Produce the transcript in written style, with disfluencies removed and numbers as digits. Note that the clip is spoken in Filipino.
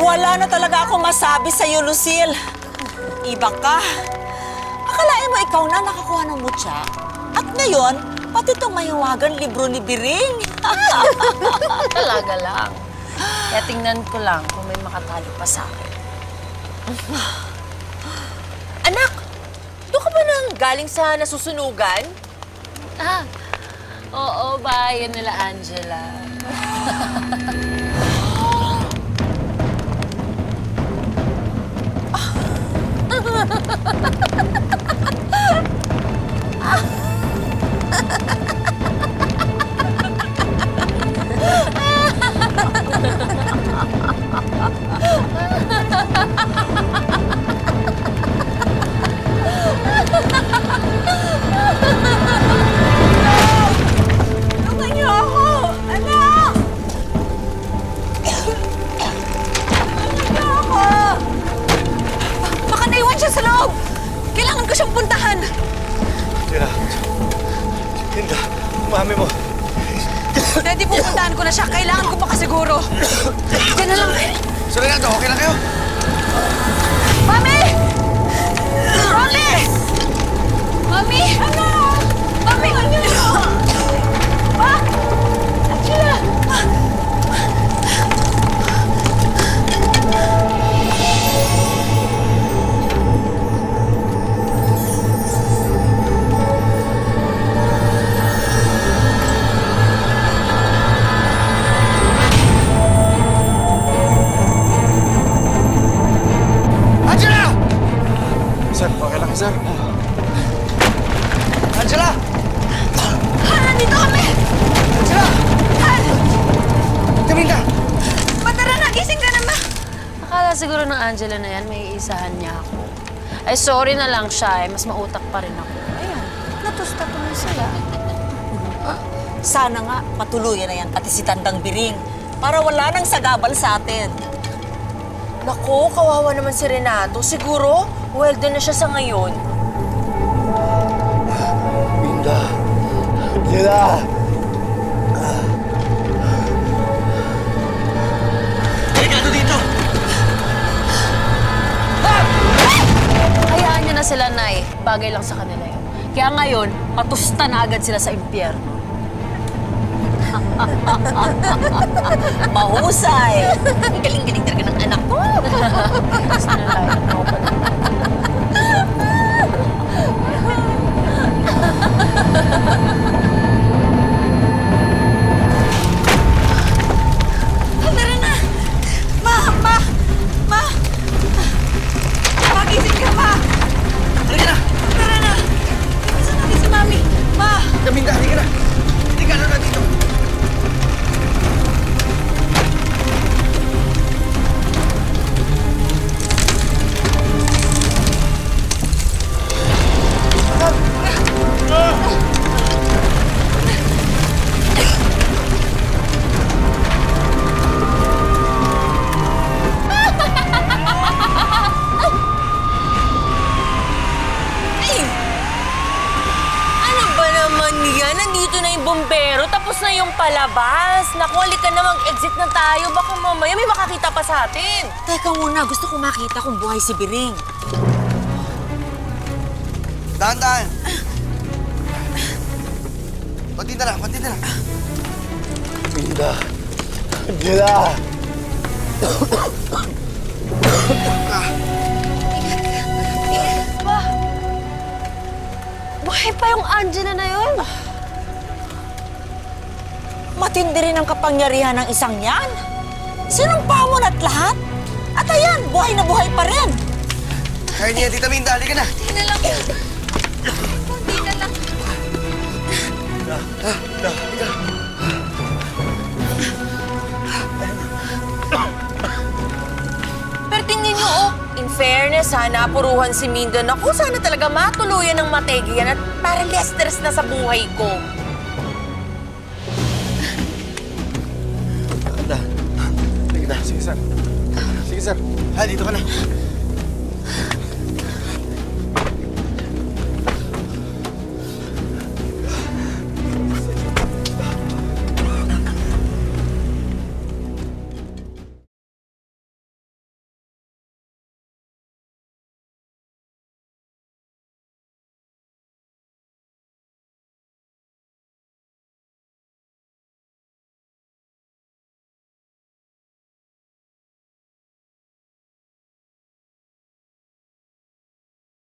Wala na talaga akong masabi sa'yo, Lucille. Iba ka. Akalain mo ikaw na nakakuha ng mutya. At ngayon, pati itong mahiwagan libro ni Biring. Talaga lang. Kaya tingnan ko lang kung may makatalo pa sa akin. Anak, doon ka ba nang galing sa nasusunugan? Ah, oo, bayan nila Angela. Tulungan niyo ako! Anak! Tulungan niyo ako! Baka naiwan siya sa loob! Kailangan ko siyang puntahan! Tira. Linda, mami mo. Daddy, pupuntahan ko na siya. Kailangan ko makasiguro. Diyan na lang. Sorry na to, okay lang kayo? Mami! Mami! Mami! Ano? Mami! Ah! Angela! Angela! Sir, okay lang, sir. Angela! Han, nandito kami! Angela! Han! Kaminda! Matara na! Gising ka na ba? Akala siguro ng Angela na yan, may iisahan niya ako. Ay, sorry na lang siya, mas mautak pa rin ako. Ayan, natusta tuloy sila. Sana nga matuluyan na yan pati si Tandang Biring para wala nang sagabal sa atin. Naku, kawawa naman si Renato. Siguro, weldo na siya sa ngayon. Minda! Angela! Delikado dito! Hayaan niyo na sila, Nay. Bagay lang sa kanila yun. Kaya ngayon, patusta na agad sila sa impyerno. Mahusay! Ang galing-galing talaga ng anak ko. Gusto nila yun. Ako pa naman. Tara na! Ma! Magising ka, Ma! Halika na! Tara na! Iwasan natin si Mami! Ma! Kaminda, halika na! Delikado na dito! Ay! Ano ba naman yan? Nandito na yung bombero, tapos na yung palabas. Naku, halika na, mag-exit na tayo. Baka mamaya may makakita pa sa atin. Teka muna, gusto ko makita kung buhay si Biring. Dahan-dahan! Patinda na, patinda na! Minda! Angela! Pa! Buhay pa yung Angela na yun. Matindi rin ang kapangyarihan ng isang yan. Sinumpa mo na't lahat. At ayan, buhay na buhay pa rin. Kaya niya, Tita Minda, halika na! Hindi na lang. Hindi na lang. Halika na! Pero tingnan niyo, oh. In fairness, ha, napuruhan si Minda. Naku, sana talaga matuluyan ng mategi yan at para less stress na sa buhay ko. Anda. Halika na, sige, sir. Sige, sir. Ha, dito ka na.